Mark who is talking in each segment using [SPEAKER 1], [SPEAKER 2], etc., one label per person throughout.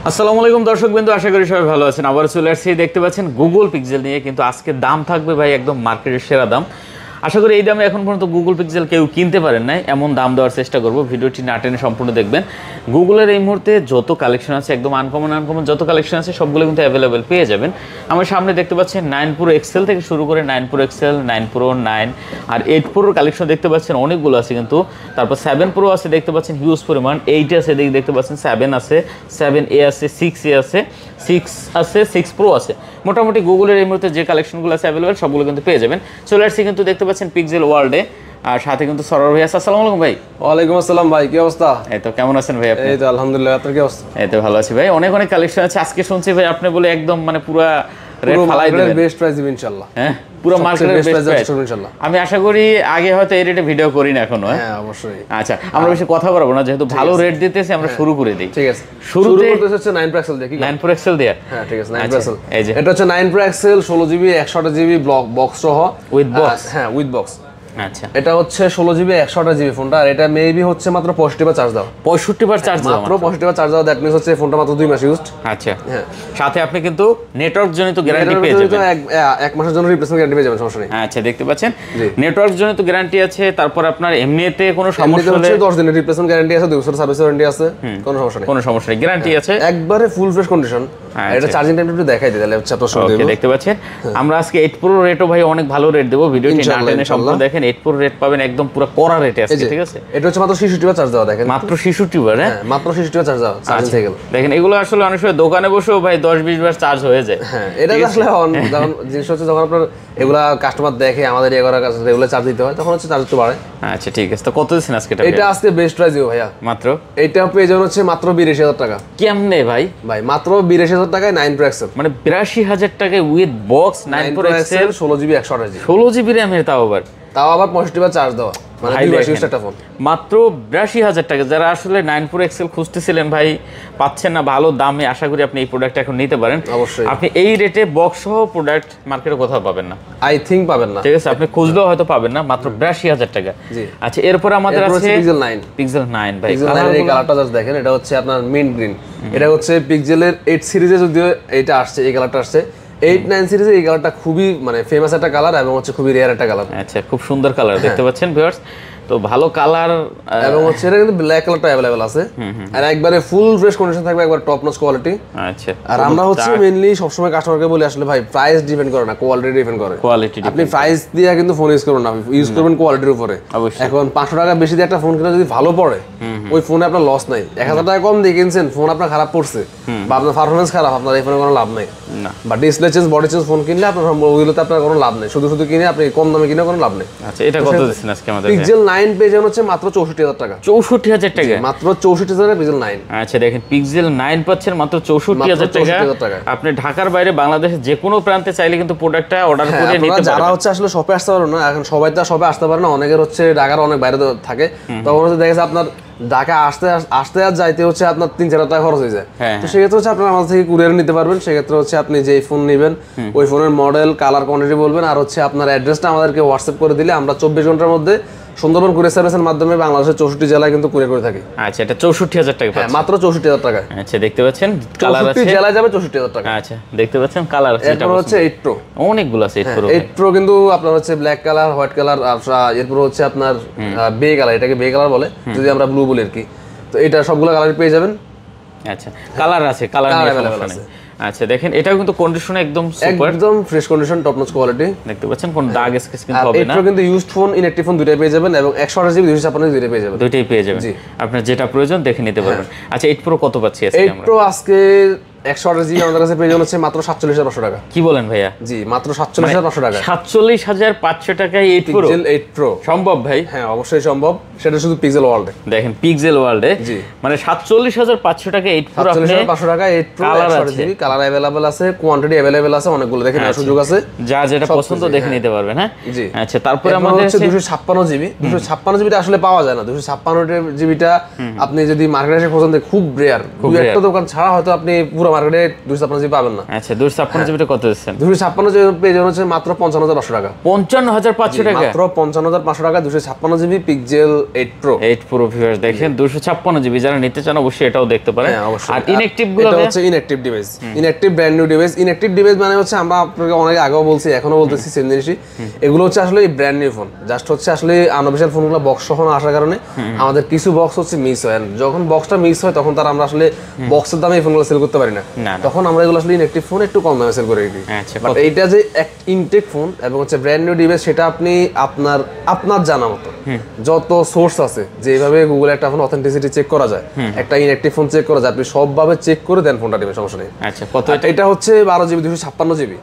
[SPEAKER 1] আসসালামু আলাইকুম দর্শকবৃন্দ, আশা করি সবাই ভালো আছেন। আবার চলে আসছি, দেখতে পাচ্ছেন গুগল পিক্সেল নিয়ে। কিন্তু আজকে দাম থাকবে ভাই একদম মার্কেটের সেরা দাম। আশা করি এই দামে এখন পর্যন্ত গুগল পিক্সেল কেউ কিনতে পারেন নাই, এমন দাম দেওয়ার চেষ্টা করব। ভিডিওটি না টেনে সম্পূর্ণ দেখবেন। গুগলের এই মুহূর্তে যত কালেকশন আছে, একদম আনকমন যত কালেকশন আছে সবগুলো কিন্তু অ্যাভেলেবেল পেয়ে যাবেন। আমার সামনে দেখতে পাচ্ছেন 9 Pro XL থেকে শুরু করে 9 Pro XL, 9 Pro, 9 আর 8 Proর কালেকশন দেখতে পাচ্ছেন অনেকগুলো আছে কিন্তু। তারপর 7 Pro আছে, দেখতে পাচ্ছেন হিউজ পরিমাণ। 8 আছে, দেখতে পাচ্ছেন 7 আছে, 7A আছে, 6A আছে, 6 আছে, 6 Pro আছে। মোটামুটি গুগলের এই মুহূর্তে যে কালেকশনগুলো আছে অ্যাভেলেবেল সবগুলো কিন্তু পেয়ে যাবেন। চলে আসছি কিন্তু, দেখতে পাচ্ছেন পিক্সেল ওয়ার্ল্ডে। আর সাথে কিন্তু সরোয়ার ভাই আছে। আসসালামু আলাইকুম ভাই।
[SPEAKER 2] ওয়ালাইকুম আসসালাম ভাই, কি অবস্থা?
[SPEAKER 1] এই তো, কেমন আছেন ভাই আপনি?
[SPEAKER 2] এই তো আলহামদুলিল্লাহ, আপনার কি অবস্থা?
[SPEAKER 1] এই তো ভালো আছি ভাই। অনেক কালেকশন আছে। আজকে শুনছি ভাই আপনি বলে একদম মানে পুরো রেট ফালাই দিবেন।
[SPEAKER 2] বেস্ট প্রাইস দিবেন ইনশাআল্লাহ।
[SPEAKER 1] হ্যাঁ, পুরো মার্কেটের বেস্ট প্রাইস
[SPEAKER 2] ইনশাআল্লাহ।
[SPEAKER 1] আমি আশা করি আগে হয়তো এই রেটে ভিডিও করি না এখনো।
[SPEAKER 2] হ্যাঁ অবশ্যই।
[SPEAKER 1] আচ্ছা, আমরা বেশি কথা বলবো না, যেহেতু ভালো রেট দিতেছি আমরা শুরু করে দেই।
[SPEAKER 2] ঠিক আছে,
[SPEAKER 1] শুরুতে
[SPEAKER 2] করতেছে হচ্ছে 9 Pro XL দেখি।
[SPEAKER 1] 9 Pro XL দিয়া।
[SPEAKER 2] হ্যাঁ ঠিক আছে, 9 Pro XL।
[SPEAKER 1] এই যে
[SPEAKER 2] এটা হচ্ছে 9 Pro XL 16GB 128GB box সহ
[SPEAKER 1] উইথ বক্স।
[SPEAKER 2] হ্যাঁ উইথ বক্স।
[SPEAKER 1] আচ্ছা,
[SPEAKER 2] এটা হচ্ছে 16GB 128GB ফোনটা। আর এটা মেবি হচ্ছে মাত্র 65 বার চার্জ দাও।
[SPEAKER 1] 65 বার চার্জ দাও,
[SPEAKER 2] মাত্র 65 বার চার্জ দাও। দ্যাট মিন্স হচ্ছে ফোনটা মাত্র 2 মাস ইউজড।
[SPEAKER 1] আচ্ছা
[SPEAKER 2] হ্যাঁ,
[SPEAKER 1] সাথে আপনি কিন্তু নেটওয়ার্ক জনিত গ্যারান্টি পেয়ে যাবেন।
[SPEAKER 2] এক মাসের জন্য রিপ্লেসমেন্ট গ্যারান্টি পেয়ে যাবেন, সমস্যা নেই।
[SPEAKER 1] আচ্ছা, দেখতে পাচ্ছেন নেটওয়ার্ক জনিত গ্যারান্টি আছে। তারপর আপনার এমনিতে কোনো সমস্যা হলে
[SPEAKER 2] 10 দিনের রিপ্লেসমেন্ট গ্যারান্টি আছে, 2 বছর সার্ভিস ওয়ারেন্টি আছে, কোনো সমস্যা নেই।
[SPEAKER 1] কোনো সমস্যা নেই, গ্যারান্টি আছে
[SPEAKER 2] একবারে ফুল ফ্রেশ কন্ডিশন। এটা চার্জিং টাইমটা একটু দেখাই দিই তাহলে হচ্ছে আপনার সুবিধা হবে।
[SPEAKER 1] দেখতে পাচ্ছেন আমরা আজকে 8 Pro রেটও ভাই অনেক ভালো রেট দেব। ভিডিওটি না টেনে সম্পূর্ণ দেখেন। 8 Pro রেট পাবেন একদম পুরো কড়া রেটে আছে, ঠিক আছে?
[SPEAKER 2] এটা হচ্ছে মাত্র 66 বার চার্জ দাও, দেখেন
[SPEAKER 1] মাত্র 66 বার। হ্যাঁ
[SPEAKER 2] মাত্র 66 বার চার্জ দাও, চার্জ হয়ে গেল।
[SPEAKER 1] দেখেন এগুলো আসলে অনেক সময় দোকানে বসেও ভাই 10-20 বার চার্জ হয়ে যায়।
[SPEAKER 2] হ্যাঁ, এটা আসলে যখন জিনিস হচ্ছে যখন আপনার এগুলা কাস্টমার দেখে আমাদের ইয়ে করার কাছে রেগুলার চার্জ দিতে হয়, তখন হচ্ছে চার্জ একটু বাড়ে।
[SPEAKER 1] আচ্ছা ঠিক আছে। তো কত দিচ্ছেন আজকে?
[SPEAKER 2] এটা আজকে বেস্ট প্রাইস দিব ভাইয়া।
[SPEAKER 1] মাত্র
[SPEAKER 2] এটা পেয়ে যাবেন হচ্ছে মাত্র 82,000 টাকা।
[SPEAKER 1] কেমনে ভাই?
[SPEAKER 2] ভাই মাত্র 82,000 টাকায় 9 Pro XL,
[SPEAKER 1] মানে 82,000 টাকায় with box 9 Pro XL
[SPEAKER 2] 16GB 128GB
[SPEAKER 1] 16GB র্যামের, তাও আবার 65 বার চার্জ দেওয়া, মানে 2 মাস ইউজ একটা ফোন। মাত্র 82,000 টাকা। যারা আসলে 9 Pro XL খুঁজতেছিলেন ভাই, পাচ্ছেন না ভালো দামে, আশা করি আপনি এই প্রোডাক্ট এখন নিতে পারেন।
[SPEAKER 2] অবশ্যই
[SPEAKER 1] আপনি এই রেটে বক্স সহ প্রোডাক্ট মার্কেটে কোথাও পাবেন না,
[SPEAKER 2] আই থিংক পাবেন না।
[SPEAKER 1] ঠিক আছে? আপনি খুঁজলেও হয়তো পাবেন না, মাত্র 82,000 টাকা। আচ্ছা, এরপর আমাদের আছে
[SPEAKER 2] পিক্সেল 9।
[SPEAKER 1] পিক্সেল 9 ভাই,
[SPEAKER 2] পিক্সেল 9 এর কালারটা জাস্ট দেখেন। এটা হচ্ছে আপনার মিন্ট গ্রিন। এটা হচ্ছে পিক্সেলের 8 সিরিজে যদিও এটা আসছে, এই কালারটা আসছে। 8-9 সিরিজে এই কালারটা খুবই মানে ফেমাস একটা কালার এবং হচ্ছে খুবই রেয়ার একটা কালার।
[SPEAKER 1] আচ্ছা, খুব সুন্দর কালার দেখতে পাচ্ছেন ভিউয়ার্স। তো ভালো কালার
[SPEAKER 2] এবং হচ্ছে এটা কিন্তু ব্ল্যাক কালারটা अवेलेबल আছে। আর একবারে ফুল ফ্রেশ কন্ডিশন থাকবে, একবার টপ নচ কোয়ালিটি।
[SPEAKER 1] আচ্ছা,
[SPEAKER 2] আর আমরা হচ্ছে মেইনলি সবসময় কাস্টমারকে বলি আসলে ভাই প্রাইস ডিপেন্ড করে না, কোয়ালিটি ডিপেন্ড করে।
[SPEAKER 1] কোয়ালিটি
[SPEAKER 2] আপনি প্রাইস দিয়ে কিন্তু ফোন ইউজ করবেন না, ইউজ করবেন কোয়ালিটির উপরে। এখন 500 টাকা বেশি দিয়ে একটা ফোন কিনে যদি ভালো পড়ে, ওই ফোনে আপনার লস নাই। 1000 টাকা কম দিয়ে কিনছেন, ফোন আপনার খারাপ পড়ছে বা আপনার পারফরম্যান্স খারাপ, আপনার এই ফোনে কোনো লাভ নাই
[SPEAKER 1] না।
[SPEAKER 2] বা display change, body change phone কিনলে আপনার ওইগুলোতে আপনার কোনো লাভ নেই। শুধু কিনে আপনি কম দামে কিনে কোনো লাভ নেই।
[SPEAKER 1] আচ্ছা, এটা কত দিচ্ছেন আজকে আমাদের?
[SPEAKER 2] পিক্সেল 9 পেয়ে যাবেন হচ্ছে মাত্র 64,000 টাকা।
[SPEAKER 1] 64,000 টাকা?
[SPEAKER 2] মাত্র 64,000 পিক্সেল 9।
[SPEAKER 1] আচ্ছা, দেখেন পিক্সেল 9 পাচ্ছেন মাত্র 64,000 টাকা। আপনি ঢাকার বাইরে বাংলাদেশের যে কোনো প্রান্তে চাইলে কিন্তু প্রোডাক্টটা অর্ডার করে নিতে পারবেন।
[SPEAKER 2] যারা হচ্ছে আসলে শপে আসতে পারবে না, এখন সবাই তো শপে আসতে পারে না, অনেকের হচ্ছে ঢাকার অনেক বাইরে থাকে, তখন হচ্ছে দেখা যাচ্ছে আপনার ঢাকা আসতে আর যাইতে হচ্ছে আপনার 3-4 টাকা খরচ হয়ে যায়। তো সেক্ষেত্রে হচ্ছে আপনার আমাদের থেকে কুরিয়ার নিতে পারবেন। সেক্ষেত্রে হচ্ছে আপনি যে ফোন নেবেন ওই ফোনের মডেল, কালার, কোয়ান্টিটি বলবেন, আর হচ্ছে আপনার অ্যাড্রেসটা আমাদেরকে হোয়াটসঅ্যাপ করে দিলে আমরা 24 ঘন্টার মধ্যে সুন্দরবন কুরিয়ার সার্ভিসের মাধ্যমে বাংলাদেশের 64 জেলায় কিন্তু কুরিয়ার করে থাকি।
[SPEAKER 1] আচ্ছা, এটা 64,000 টাকা পাচ্ছেন?
[SPEAKER 2] মাত্র 64,000 টাকা।
[SPEAKER 1] আচ্ছা, দেখতে পাচ্ছেন কালার আছে,
[SPEAKER 2] 64 জেলায় যাবে 64,000 টাকা।
[SPEAKER 1] আচ্ছা, দেখতে পাচ্ছেন কালার আছে।
[SPEAKER 2] এরপর হচ্ছে 8 Pro,
[SPEAKER 1] অনেকগুলো আছে 8 Pro।
[SPEAKER 2] 8 Pro কিন্তু আপনার হচ্ছে ব্ল্যাক কালার, হোয়াইট কালার, আর এরপর হচ্ছে আপনার বে কালার, এটাকে বে কালার বলে যদি আমরা ব্লু বলি আর কি। তো এটা সবগুলো কালার পেয়ে যাবেন।
[SPEAKER 1] আচ্ছা, কালার আছে, কালার
[SPEAKER 2] अवेलेबल আছে।
[SPEAKER 1] আচ্ছা, দেখেন এটাও কিন্তু কন্ডিশন একদম সুপার,
[SPEAKER 2] একদম fresh condition, top notch quality.
[SPEAKER 1] দেখতে পাচ্ছেন কোন দাগ স্কেচ কিন্তু হবে না।
[SPEAKER 2] এটা কিন্তু ইউজড ফোন, ইনঅ্যাকটিভ ফোন দুটোই পেয়ে যাবেন এবং 128GB 256GB দুটোই পেয়ে যাবেন।
[SPEAKER 1] দুটোই পেয়ে যাবেন, আপনার যেটা প্রয়োজন দেখে নিতে পারবেন। আচ্ছা, 8 Pro কত পাচ্ছি আজকে আমরা?
[SPEAKER 2] 8 Pro আজকে 128GB আমাদের কাছে পেয়ে যাচ্ছে মাত্র 47,500 টাকা।
[SPEAKER 1] কি বলেন ভাইয়া?
[SPEAKER 2] জি, মাত্র 47,500 টাকা।
[SPEAKER 1] 47,500 টাকায় 8 Pro?
[SPEAKER 2] 8 Pro
[SPEAKER 1] সম্ভব ভাই?
[SPEAKER 2] হ্যাঁ অবশ্যই সম্ভব, সেটা শুধু পিক্সেল ওয়ার্ল্ডে।
[SPEAKER 1] দেখেন পিক্সেল ওয়ার্ল্ডে মানে 47,500 টাকা 8 Pro,
[SPEAKER 2] 47,500 টাকা 8 Pro, 128GB কালার अवेलेबल আছে, কোয়ান্টিটি अवेलेबल আছে, অনেকগুলো দেখেন সুযোগ আছে,
[SPEAKER 1] যা যেটা পছন্দ দেখে নিতে পারবেন। হ্যাঁ
[SPEAKER 2] জি।
[SPEAKER 1] আচ্ছা, তারপরে আমাদের
[SPEAKER 2] হচ্ছে 256GB। 256GBটা আসলে পাওয়া যায় না। 256GBটা আপনি যদি মার্কেটে এসে খোঁজেন খুব রেয়ার, দুই একটা দোকান ছাড়া হয়তো আপনি পুরো মার্কেটে 256 জিবি পাবেন না।
[SPEAKER 1] আচ্ছা 256 জিবিটা কত দিচ্ছেন?
[SPEAKER 2] 256 জিবি পেয়ে যাবেন হচ্ছে মাত্র 55500 টাকা।
[SPEAKER 1] 55500 টাকা,
[SPEAKER 2] মাত্র 55500 টাকা 256 GB pixel 8 pro.
[SPEAKER 1] 8 pro viewers দেখেন 256 জিবি, যারা নিতে চান অবশ্যই এটাও দেখতে পারেন। আর ইনঅ্যাকটিভ গুলো
[SPEAKER 2] এটা হচ্ছে inactive device, inactive brand new device. Inactive device মানে হচ্ছে আমরা আপনাকে অনেক আগেও বলছি, এখনো বলতেছি সেম জিনিসই, এগুলো হচ্ছে আসলে ব্র্যান্ড নিউ ফোন। জাস্ট হচ্ছে আসলে আনঅফিশিয়াল ফোনগুলো বক্স সহ আসার কারণে আমাদের কিছু বক্স হচ্ছে মিস হয়। যখন বক্সটা মিস হয় তখন তার আমরা আসলে বক্সের দামে এই ফোনগুলো সেল করতে পারি না, তখন আমরা এগুলো আসলে ইনঅ্যাকটিভ ফোন একটু কম দামে সেল করে দিই। বাট এইটা যে ইনটেক ফোন এবং হচ্ছে ব্র্যান্ড নিউ ডিভাইস, সেটা আপনি আপনার জানা মতো যত সোর্স আছে, যেভাবে গুগলে একটা ফোন অথেন্টিসিটি চেক করা যায়, একটা ইনঅ্যাকটিভ ফোন চেক করা যায়, আপনি সবভাবে চেক করে দেন ফোনটা নেবেন, সমস্যা নেই।
[SPEAKER 1] আচ্ছা কত
[SPEAKER 2] এটা হচ্ছে 12 GB 256 GB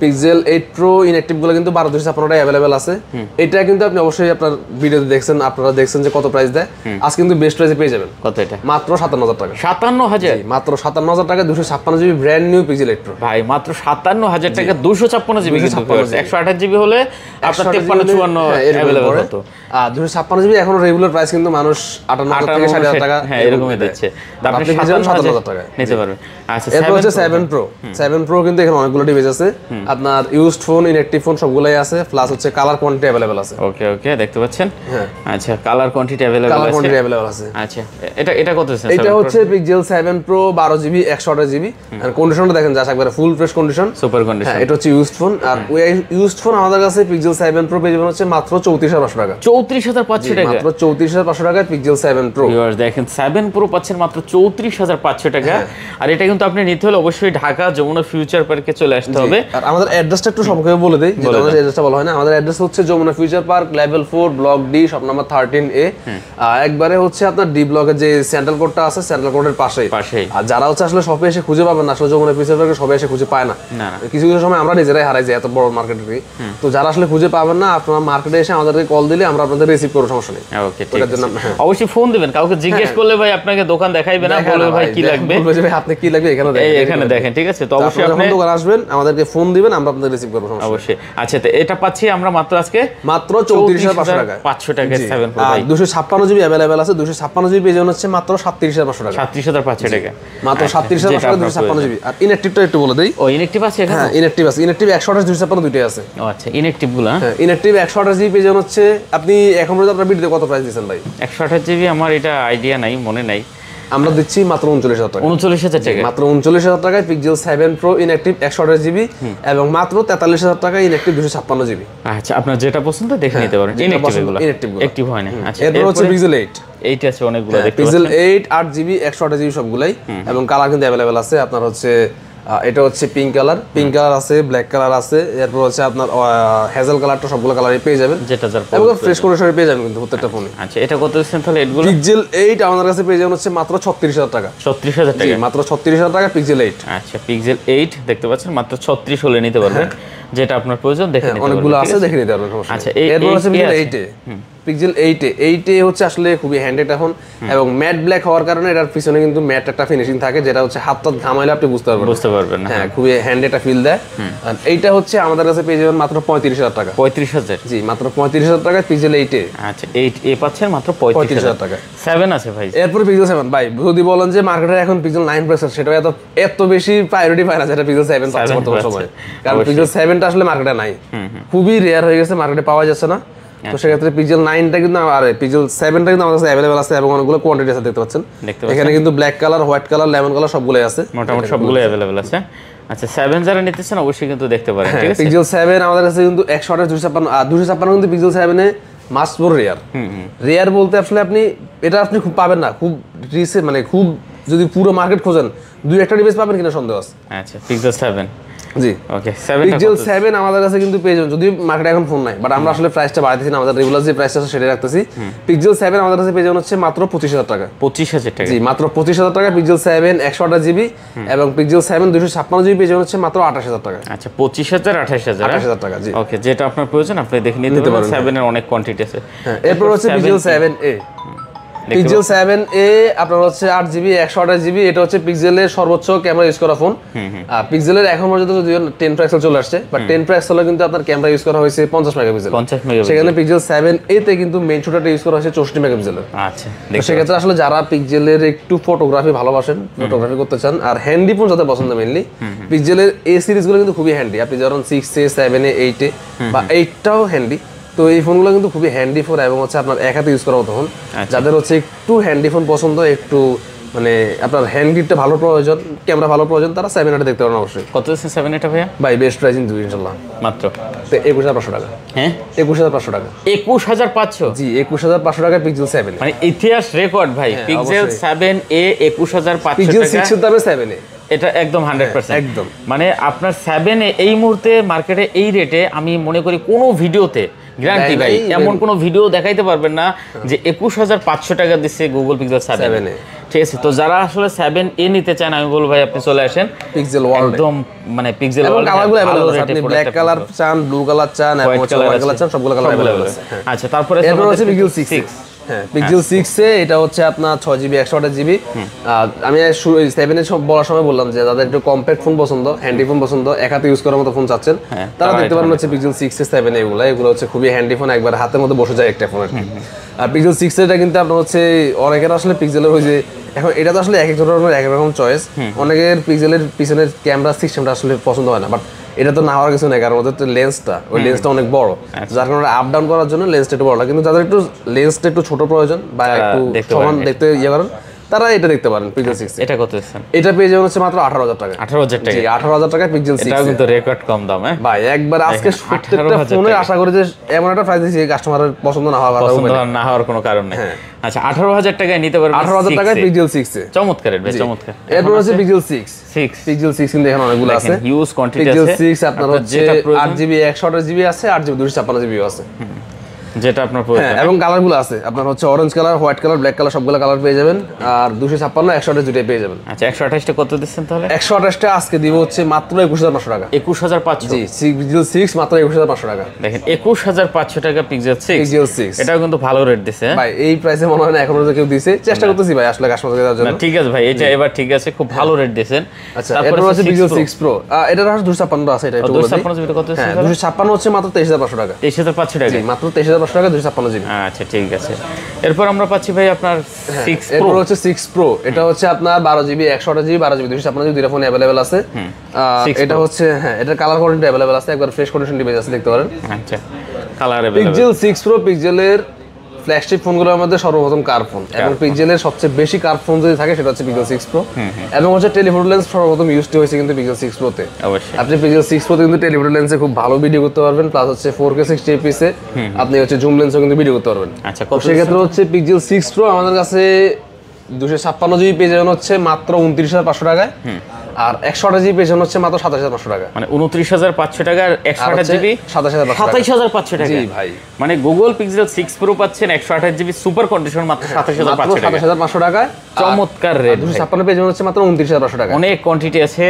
[SPEAKER 2] pixel 8 pro. Inactive গুলো কিন্তু 12 256 টাকা अवेलेबल আছে। এটা কিন্তু আপনি অবশ্যই আপনার ভিডিওতে দেখছেন, আপনারা দেখছেন যে কত প্রাইস দেয়। আজ কিন্তু বেস্ট প্রাইসে পেয়ে যাবেন।
[SPEAKER 1] কত এটা?
[SPEAKER 2] মাত্র 57000 টাকা।
[SPEAKER 1] 57000?
[SPEAKER 2] মাত্র 57000 টাকা 256 GB brand new pixel 8 pro.
[SPEAKER 1] ভাই মাত্র 57000 টাকা 256 জিবি, 128 জিবি হলে আপনার 53 54 अवेलेबल হতো।
[SPEAKER 2] আর 256 জিবি এখন রেগুলার প্রাইস কিন্তু মানুষ 58 থেকে 60000 টাকা
[SPEAKER 1] এরকমই দিচ্ছে। আপনি
[SPEAKER 2] 57000 টাকা
[SPEAKER 1] নিতে পারবেন। আচ্ছা
[SPEAKER 2] এরপর হচ্ছে 7 প্রো। 7 প্রো কিন্তু এখানে অনেকগুলো ডিভাইস আছে, আপনার ইউজড ফোন, ইনঅ্যাকটিভ ফোন সবগুলাই আছে, প্লাস হচ্ছে কালার কোয়ান্টিটি अवेलेबल আছে।
[SPEAKER 1] ওকে ওকে দেখতে পাচ্ছেন। আচ্ছা কালার কোয়ান্টিটি अवेलेबल আছে,
[SPEAKER 2] কালার কোয়ান্টিটি अवेलेबल আছে।
[SPEAKER 1] আচ্ছা এটা কত আছে?
[SPEAKER 2] এটা হচ্ছে পিক্সেল 7 প্রো 12 জিবি 128 জিবি। আর কন্ডিশনটা দেখেন যা একবারে full fresh condition,
[SPEAKER 1] super condition.
[SPEAKER 2] এটা হচ্ছে ইউজড ফোন। আর ওই ইউজড ফোন আমাদের কাছে পিক্সেল 7 প্রো পেয়ে যাবেন হচ্ছে মাত্র 34500 টাকা।
[SPEAKER 1] 34500 টাকা,
[SPEAKER 2] মাত্র 34500 টাকায় পিক্সেল 7 প্রো।
[SPEAKER 1] ভিউয়ার্স দেখেন 7 প্রো পাচ্ছেন মাত্র 34500 টাকা। আর এটা কিন্তু আপনি নিতে হলে অবশ্যই ঢাকা যমুনা ফিউচার পার্কে চলে আসতে হবে।
[SPEAKER 2] আর আমাদের অ্যাড্রেসটা একটু সংক্ষেপে বলে দেই, যেটা আমাদের অ্যাড্রেসটা বলা হয় না। আমাদের অ্যাড্রেস হচ্ছে Jamuna future park, level 4, block D, shop number 13A। একবারে হচ্ছে আপনার ডি ব্লকের যে সেন্ট্রাল কোডটা আছে, সেন্ট্রাল কোডের পাশেই। আর যারা হচ্ছে আসলে শপে এসে খুঁজে পাবেন না, আসলে যমুনা ফিউচার পার্কে সবাই এসে খুঁজে পায় না, কিছু কিছু সময় আমরা নিজেরাই হারাই যাই এত বড় মার্কেটে। তো যারা আসলে খুঁজে পাবেন না, আপনারা মার্কেটে এসে আমাদেরকে কল দিলে আমরা আপনাদের রিসিভ করব, সমস্যা নেই।
[SPEAKER 1] ওকে ঠিক আছে, অবশ্যই ফোন দিবেন। কাউকে জিজ্ঞেস করলে ভাই আপনাকে দোকান দেখাইবে না, বলবে ভাই কি লাগবে,
[SPEAKER 2] বলবে ভাই আপনি কি লাগবে
[SPEAKER 1] এখানে দেখেন। ঠিক আছে, তো অবশ্যই আপনি
[SPEAKER 2] দোকান আসবেন, আমাদেরকে ফোন দিবেন, আমরা আপনাদের রিসিভ করব, সমস্যা
[SPEAKER 1] অবশ্যই। আচ্ছা তো এটা পাচ্ছি আমরা মাত্র আজকে
[SPEAKER 2] মাত্র 34500 টাকা।
[SPEAKER 1] 500 টাকা 7 প্রো ভাই।
[SPEAKER 2] 256 জিবি अवेलेबल আছে। 256 জিবি পেয়ে হচ্ছে মাত্র 37500 টাকা।
[SPEAKER 1] 37500 টাকা
[SPEAKER 2] মাত্র 37500 টাকা 256 জিবি। আর ইনঅ্যাকটিভটা একটু বলে দেই।
[SPEAKER 1] ও ইনঅ্যাকটিভ আছে এখানে?
[SPEAKER 2] হ্যাঁ ইনঅ্যাকটিভ আছে। ইনঅ্যাকটিভ 128 256 দুইটাই আছে।
[SPEAKER 1] ও আচ্ছা ইনঅ্যাকটিভ গুলো।
[SPEAKER 2] হ্যাঁ ইনঅ্যাকটিভ 128 জিবি পেয়ে হচ্ছে আপনি এখন পর্যন্ত আপনার ভিডিওতে কত প্রাইস দিয়েছেন ভাই?
[SPEAKER 1] 128 জিবি আমার এটা আইডিয়া নাই, মনে নাই।
[SPEAKER 2] আমরা দিচ্ছি মাত্র 39000 টাকা।
[SPEAKER 1] 39000 টাকা,
[SPEAKER 2] মাত্র 39000 টাকায় পিক্সেল 7 প্রো ইনঅ্যাকটিভ 128 জিবি এবং মাত্র 43000 টাকায় ইনঅ্যাকটিভ 256 জিবি।
[SPEAKER 1] আচ্ছা আপনার যেটা পছন্দ দেখে নিতে পারেন। ইনঅ্যাকটিভ গুলো অ্যাকটিভ হয় না। আচ্ছা
[SPEAKER 2] এরপর হচ্ছে পিক্সেল 8
[SPEAKER 1] আছে অনেকগুলো দেখতে পাচ্ছেন।
[SPEAKER 2] পিক্সেল 8 8 জিবি 128 জিবি সবগুলাই, এবং কালার কিন্তু अवेलेबल আছে। আপনার হচ্ছে এটা হচ্ছে পিঙ্ক কালার আছে, ব্ল্যাক কালার আছে, এরপর হচ্ছে আপনার হেজেল কালারটা সবগুলো কালারই পেয়ে যাবেন,
[SPEAKER 1] যেটা যার
[SPEAKER 2] এবং ফ্রেশ কন্ডিশনে পেয়ে যাবেন কিন্তু প্রত্যেকটা ফোনে।
[SPEAKER 1] আচ্ছা এটা কত দিচ্ছেন তাহলে? এগুলো
[SPEAKER 2] পিক্সেল 8 আমাদের কাছে পেয়ে যাবেন হচ্ছে মাত্র 36000 টাকা।
[SPEAKER 1] 36000 টাকা,
[SPEAKER 2] মাত্র 36000 টাকা পিক্সেল 8।
[SPEAKER 1] আচ্ছা পিক্সেল 8 দেখতে পাচ্ছেন মাত্র 36 হলে নিতে পারবেন, যেটা আপনার প্রয়োজন দেখে নিতে পারবেন।
[SPEAKER 2] অনেকগুলো আছে, দেখে নিতে পারবেন, সমস্যা নেই।
[SPEAKER 1] আচ্ছা
[SPEAKER 2] এরপর হচ্ছে পিক্সেল 8 পিক্সেল 8 হচ্ছে আসলে খুবই হ্যান্ডেড এখন, এবং ম্যাট ব্ল্যাক হওয়ার কারণে এটার পিছনে কিন্তু ম্যাট একটা ফিনিশিং থাকে, যেটা হচ্ছে হাতটা ঘামাইলে আপনি বুঝতে পারবেন। হ্যাঁ খুবই হ্যান্ড একটা ফিল দেয়। আর এইটা হচ্ছে আমাদের কাছে পেয়ে যাবেন মাত্র 35000 টাকা।
[SPEAKER 1] 35000?
[SPEAKER 2] জি মাত্র 35000 টাকা পিক্সেল 8
[SPEAKER 1] আচ্ছা 8 পাচ্ছেন মাত্র 35000
[SPEAKER 2] টাকা।
[SPEAKER 1] 7 আছে ভাই।
[SPEAKER 2] এরপর পিক্সেল 7 ভাই, যদি বলেন যে মার্কেটে এখন পিক্সেল 9 প্রসেসর, সেটা এত বেশি প্রায়োরিটি পায় না যেটা পিক্সেল 7 পাচ্ছে বর্তমান সময়ে, কারণ পিক্সেল 7টা আসলে মার্কেটে নাই, খুবই রেয়ার হয়ে গেছে, মার্কেটে পাওয়া যাচ্ছে না। তো সেক্ষেত্রে পিক্সেল 9টা কিন্তু আর পিক্সেল 7টা কিন্তু আমাদের কাছে अवेलेबल আছে, এবং অনেকগুলো কোয়ান্টিটি আছে দেখতে পাচ্ছেন। এখানে কিন্তু black colour, white colour, lemon colour সবগুলাই আছে,
[SPEAKER 1] মোটামুটি সবগুলাই अवेलेबल আছে। আচ্ছা 7 যারা নিতে চান অবশ্যই কিন্তু দেখতে পারেন। ঠিক আছে,
[SPEAKER 2] পিক্সেল 7 আমাদের কাছে কিন্তু 128 256 আর 256 কিন্তু pixel 7 a must for rare বলতে আসলে আপনি খুব পাবেন না, খুব রিসে মানে খুব যদি পুরো মার্কেট খোঁজেন 2-1টা ডিভাইস পাবেন কিনা সন্দেহ আছে।
[SPEAKER 1] আচ্ছা পিক্সেল 7
[SPEAKER 2] জি
[SPEAKER 1] ওকে 7
[SPEAKER 2] পিক্সেল 7 আমাদের কাছে কিন্তু পেয়ে যাবেন, যদি মার্কেটে এখন ফোন নাই, বাট আমরা আসলে প্রাইসটা বাড়াইতেছি না, আমাদের রেগুলার যে প্রাইসটা আছে সেটাই রাখতেছি। পিক্সেল 7 আমাদের কাছে পেয়ে যাবেন হচ্ছে মাত্র 25000 টাকা।
[SPEAKER 1] 25000 টাকা?
[SPEAKER 2] জি মাত্র 25000 টাকা পিক্সেল 7 128 জিবি, এবং পিক্সেল 7 256 জিবি পেয়ে যাবেন হচ্ছে মাত্র 28000 টাকা।
[SPEAKER 1] আচ্ছা 25000 28000
[SPEAKER 2] টাকা। জি
[SPEAKER 1] ওকে, যেটা আপনার প্রয়োজন আপনি দেখে নিতে পারেন। 7 এর অনেক কোয়ান্টিটি আছে।
[SPEAKER 2] এরপর হচ্ছে পিক্সেল 7a পিক্সেল 7a আপনার হচ্ছে 8GB 128GB, এটা হচ্ছে পিক্সেলের সর্বোচ্চ ক্যামেরা ইউজ করা ফোন। পিক্সেলের এখন পর্যন্ত যদিও 10 Pro XL চলে আসছে, বাট 10 Pro XL কিন্তু আপনার ক্যামেরা ইউজ করা হয়েছে 50 মেগাপিক্সেল। সেখানে পিক্সেল 7a তে কিন্তু মেইন শুটারটা ইউজ করা হয়েছে 64 মেগাপিক্সেলের।
[SPEAKER 1] আচ্ছা,
[SPEAKER 2] তো সেক্ষেত্রে আসলে যারা পিক্সেলের একটু ফটোগ্রাফি ভালোবাসেন, ফটোগ্রাফি করতে চান আর হ্যান্ডি ফোন যাদের পছন্দ, মেইনলি পিক্সেলের এই সিরিজগুলো কিন্তু খুবই হ্যান্ডি। আপনি ধরুন 6a 7a 8a বা 8টাও হ্যান্ডি, তো এই ফোনগুলো কিন্তু খুবই হ্যান্ডি ফোন এবং হচ্ছে আপনার এক হাতে ইউজ করার মতো ফোন। যাদের হচ্ছে একটু হ্যান্ডি ফোন পছন্দ, একটু মানে আপনার হ্যান্ড গ্রিপটা ভালো প্রয়োজন, ক্যামেরা ভালো প্রয়োজন, তারা 7a দেখতে পারেন অবশ্যই।
[SPEAKER 1] কত আছে 7a ভাইয়া?
[SPEAKER 2] ভাই বেস্ট প্রাইস কিন্তু ইনশাআল্লাহ
[SPEAKER 1] মাত্র
[SPEAKER 2] 21500 টাকা।
[SPEAKER 1] হ্যাঁ
[SPEAKER 2] 21500 টাকা।
[SPEAKER 1] 21500?
[SPEAKER 2] জি 21500 টাকা পিক্সেল 7a,
[SPEAKER 1] মানে ইতিহাস রেকর্ড ভাই। পিক্সেল 7a 21500
[SPEAKER 2] পিক্সেল
[SPEAKER 1] টাকা।
[SPEAKER 2] 6 এর দামে 7a,
[SPEAKER 1] এটা একদম 100%
[SPEAKER 2] একদম।
[SPEAKER 1] মানে আপনার 7a এই মুহূর্তে মার্কেটে এই রেটে আমি মনে করি কোনো ভিডিওতে গ্যারান্টি ভাই এমন কোনো ভিডিও দেখাইতে পারবেন না যে 21500 টাকা দিচ্ছে গুগল পিক্সেল 7a। ঠিক আছে, তো যারা আসলে 7a নিতে চান আমি বলবো ভাই আপনি চলে আসেন
[SPEAKER 2] পিক্সেল ওয়ার্ল্ড,
[SPEAKER 1] একদম মানে পিক্সেল
[SPEAKER 2] ওয়ার্ল্ড। কালারগুলো अवेलेबल আছে, আপনি ব্ল্যাক কালার চান, ব্লু কালার চান, এবং হোয়াইট কালার চান, সবগুলো কালার अवेलेबल আছে।
[SPEAKER 1] আচ্ছা, তারপরে
[SPEAKER 2] এরপর হচ্ছে পিক্সেল 6। হ্যাঁ পিক্সেল 6 এ এটা হচ্ছে আপনার 6GB 128GB। আমি 7 এ বলার সময় বললাম যে যাদের একটু কম্প্যাক্ট ফোন পছন্দ, হ্যান্ডি ফোন পছন্দ, এক হাতে ইউজ করার মতো ফোন চাচ্ছেন, তারা দেখতে পারেন হচ্ছে পিক্সেল 6 এ 7 এ। এগুলো হচ্ছে খুবই হ্যান্ডি ফোন, একবার হাতের মধ্যে বসে যায় একটা ফোন আর কি। আর পিক্সেল 6 এটা কিন্তু আপনার হচ্ছে অনেকের আসলে পিক্সেলের ওই যে এখন এটা তো আসলে এক এক ধরনের এক রকম চয়েস, অনেকের পিক্সেলের পিছনের ক্যামেরা সিস্টেমটা আসলে পছন্দ হয় না, বাট এটা তো না হওয়ার কিছু নেই, কারণ ওদের তো লেন্সটা অনেক বড়, যার কারণে আপ ডাউন করার জন্য লেন্সটা একটু বড় লাগে। কিন্তু যাদের একটু লেন্সটা একটু ছোট প্রয়োজন বা একটু সমান দেখতে ইয়ে করেন, তারা এটা দেখতে পারেন পিক্সেল 6।
[SPEAKER 1] এটা কত দিচ্ছেন?
[SPEAKER 2] এটা পেয়ে যাবেন হচ্ছে মাত্র 18000 টাকা।
[SPEAKER 1] 18000 টাকা?
[SPEAKER 2] জি 18000 টাকা পিক্সেল 6।
[SPEAKER 1] এটা কিন্তু রেকর্ড কম দাম। হ্যাঁ
[SPEAKER 2] ভাই একবার আজকে প্রত্যেকটা ফোনে আশা করি যে এমন একটা প্রাইস দিয়েছি কাস্টমারের পছন্দ না হওয়ার
[SPEAKER 1] কোনো কারণ নেই। আচ্ছা 18000 টাকায় নিতে পারবেন
[SPEAKER 2] 18000 টাকায় পিক্সেল 6 এ।
[SPEAKER 1] চমৎকার ভাই, চমৎকার।
[SPEAKER 2] এরপর হচ্ছে পিক্সেল 6। পিক্সেল 6 কিন্তু এখানে অনেকগুলো আছে,
[SPEAKER 1] হিউজ কোয়ান্টিটি আছে।
[SPEAKER 2] পিক্সেল 6 আপনার হচ্ছে 8GB 128GB আছে, 8GB 256GB আছে,
[SPEAKER 1] যেটা আপনার প্রয়োজন।
[SPEAKER 2] এবং কালারগুলো আছে আপনার হচ্ছে orange colour, white colour, black colour, সবগুলো কালার পেয়ে যাবেন। আর 256 128 দুটোই পেয়ে যাবেন।
[SPEAKER 1] আচ্ছা 128 টা কত দিচ্ছেন তাহলে?
[SPEAKER 2] 128 টা আজকে দিব হচ্ছে মাত্র 21500 টাকা।
[SPEAKER 1] 21500?
[SPEAKER 2] জি পিক্সেল 6 মাত্র 21500 টাকা।
[SPEAKER 1] দেখেন 21500 টাকা পিক্সেল 6।
[SPEAKER 2] পিক্সেল 6
[SPEAKER 1] এটাও কিন্তু ভালো রেট দিছে
[SPEAKER 2] ভাই, এই প্রাইসে মনে হয় না এখনো কেউ দিছে। চেষ্টা করতেছি ভাই আসলে কাস্টমারকে দেওয়ার জন্য।
[SPEAKER 1] ঠিক আছে ভাই, এটা এবার ঠিক আছে, খুব ভালো রেট দিয়েছেন।
[SPEAKER 2] আচ্ছা এরপর হচ্ছে পিক্সেল 6 Pro, এটা 256 আছে, এটা একটু বলে দিই।
[SPEAKER 1] 256 কত আছে?
[SPEAKER 2] 256 হচ্ছে মাত্র 23500 টাকা।
[SPEAKER 1] 23500 টাকা?
[SPEAKER 2] জি মাত্র 23500 টাকা 256GB।
[SPEAKER 1] আচ্ছা ঠিক আছে। এরপর আমরা পাচ্ছি ভাই আপনার 6 Pro।
[SPEAKER 2] এরপর হচ্ছে 6 Pro, এটা হচ্ছে আপনার 12GB 128GB 12GB 256GB দুইটা ফোনে अवेलेबल আছে। এটা হচ্ছে এটা কালার কোয়ান্টিটি अवेलेबल আছে, একবার ফ্রেশ কন্ডিশন ডিভাইস আছে, দেখতে পারেন।
[SPEAKER 1] আচ্ছা কালার अवेलेबल।
[SPEAKER 2] পিক্সেল 6 Pro পিক্সেলের ফ্ল্যাগশিপ ফোনগুলোর মধ্যে সর্বপ্রথম কার ফোন, এবং পিক্সেলের সবচেয়ে বেশি কার ফোন যদি থাকে সেটা হচ্ছে পিক্সেল 6 Pro। এবং হচ্ছে টেলিফোটো লেন্স সর্বপ্রথম ইউজড হয়েছে কিন্তু পিক্সেল 6 Pro তে।
[SPEAKER 1] অবশ্যই
[SPEAKER 2] আপনি পিক্সেল 6 Pro তে কিন্তু টেলিফোটো লেন্সে খুব ভালো ভিডিও করতে পারবেন, প্লাস হচ্ছে 4K 60fps এ আপনি হচ্ছে জুম লেন্সও কিন্তু ভিডিও করতে পারবেন।
[SPEAKER 1] আচ্ছা
[SPEAKER 2] সেই ক্ষেত্রে হচ্ছে পিক্সেল 6 Pro আমাদের কাছে 256GB পেয়ে যাবেন হচ্ছে মাত্র 29500 টাকায়, আর 128GB পেয়ে যাবেন হচ্ছে মাত্র 27500 টাকা।
[SPEAKER 1] মানে 29500 টাকা আর 128GB 27500 টাকা।
[SPEAKER 2] জি ভাই,
[SPEAKER 1] মানে গুগল পিক্সেল 6 Pro পাচ্ছেন 128GB সুপার কন্ডিশন মাত্র 27500 টাকা।
[SPEAKER 2] 27500 টাকায়
[SPEAKER 1] চমৎকার রেট।
[SPEAKER 2] 256 পেয়ে যাবেন হচ্ছে মাত্র 29500 টাকা।
[SPEAKER 1] অনেক কোয়ান্টিটি আছে।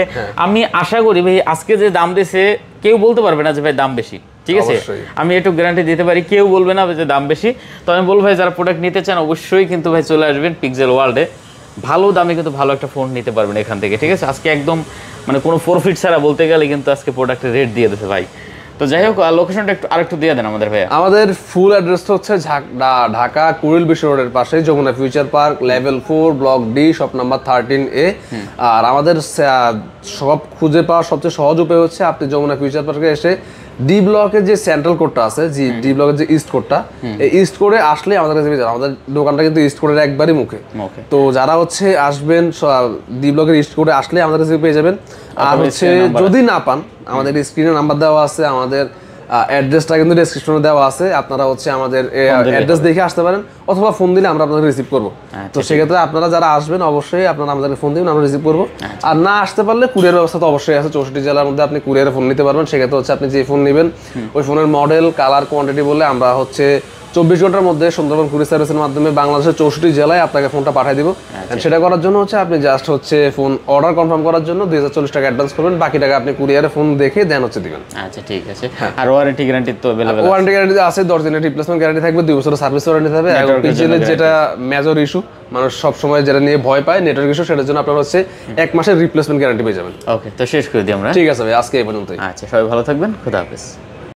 [SPEAKER 1] আমি আশা করি ভাই আজকে যে দাম দিয়েছে কেউ বলতে পারবে না যে ভাই দাম বেশি। ঠিক আছে, আমি একটু গ্যারান্টি দিতে পারি, কেউ বলবে না যে দাম বেশি। তো আমি বলবো ভাই যারা প্রোডাক্ট নিতে চান অবশ্যই কিন্তু ভাই চলে আসবেন পিক্সেল ওয়ার্ল্ডে, ভালো দামে কিন্তু ভালো একটা ফোন নিতে পারবেন এখান থেকে। ঠিক আছে, আজকে একদম মানে কোনো প্রফিট ছাড়া বলতে গেলে কিন্তু আজকে প্রোডাক্টের রেট দিয়ে দিতে ভাই। তো যাই হোক লোকেশনটা একটু আরেকটু দিয়ে দেন আমাদের ভাইয়া।
[SPEAKER 2] আমাদের ফুল অ্যাড্রেসটা হচ্ছে ঢাকা কুড়িল বিশ্ব রোডের পাশে Jamuna future park, level 4 block D, shop number 13A। আর আমাদের সব খুঁজে পাওয়ার সবচেয়ে সহজ উপায় হচ্ছে আপনি যমুনা ফিউচার পার্কে এসে ডি ব্লকের যে সেন্ট্রাল কোডটা আছে, জি ডি ব্লকের যে ইস্ট কোডটা, এই ইস্ট কোডে আসলে আমাদের কাছে পেয়ে যাবেন। আমাদের দোকানটা কিন্তু ইস্ট কোডের একবারই মুখে। তো যারা হচ্ছে আসবেন ডি ব্লকের ইস্ট কোডে আসলে আমাদের কাছে পেয়ে যাবেন। আর হচ্ছে যদি না পান, আমাদের স্ক্রিনে নাম্বার দেওয়া আছে, আমাদের অ্যাড্রেসটা কিন্তু ডেসক্রিপশনে দেওয়া আছে, আপনারা হচ্ছে আমাদের অ্যাড্রেস দেখে আসতে পারেন, অথবা ফোন দিলে আমরা আপনাদের রিসিভ করবো। তো সেক্ষেত্রে আপনারা যারা আসবেন অবশ্যই আপনারা আমাদেরকে ফোন দিবেন, আমরা রিসিভ করবো। আর না আসতে পারলে কুরিয়ার ব্যবস্থা তো অবশ্যই আছে, 64 জেলার মধ্যে আপনি কুরিয়ারে ফোন নিতে পারবেন। সেক্ষেত্রে হচ্ছে আপনি যে ফোন নেবেন ওই ফোনের মডেল, কালার, কোয়ান্টিটি বললে আমরা হচ্ছে 24 ঘন্টার মধ্যে সুন্দরবন কুরিয়ার সার্ভিসের মাধ্যমে বাংলাদেশের 64 জেলায় আপনাকে ফোনটা পাঠিয়ে দিব। সেটা করার জন্য হচ্ছে আপনি জাস্ট হচ্ছে ফোন অর্ডার কনফার্ম করার জন্য 2040 টাকা অ্যাডভান্স করবেন, বাকি টাকা আপনি কুরিয়ারে ফোন দেখে দেন হচ্ছে দিবেন।
[SPEAKER 1] আচ্ছা ঠিক আছে। আর ওয়ারেন্টি গ্যারান্টি তো अवेलेबल
[SPEAKER 2] ওয়ারেন্টি গ্যারান্টি আছে, 10 দিনের রিপ্লেসমেন্ট গ্যারান্টি থাকবে, 2 বছরের সার্ভিস ওয়ারেন্টি থাকবে। এবং পিক্সেলের যেটা মেজর ইস্যু, মানুষ সব সময় যেটা নিয়ে ভয় পায় নেটওয়ার্ক ইস্যু, সেটার জন্য আপনারা হচ্ছে 1 মাসের রিপ্লেসমেন্ট গ্যারান্টি পেয়ে যাবেন।
[SPEAKER 1] ওকে, তো শেষ করে দিই আমরা।
[SPEAKER 2] ঠিক আছে ভাই, আজকে এই পর্যন্তই।
[SPEAKER 1] আচ্ছা, সবাই ভালো থাকবেন, খোদা হাফেজ।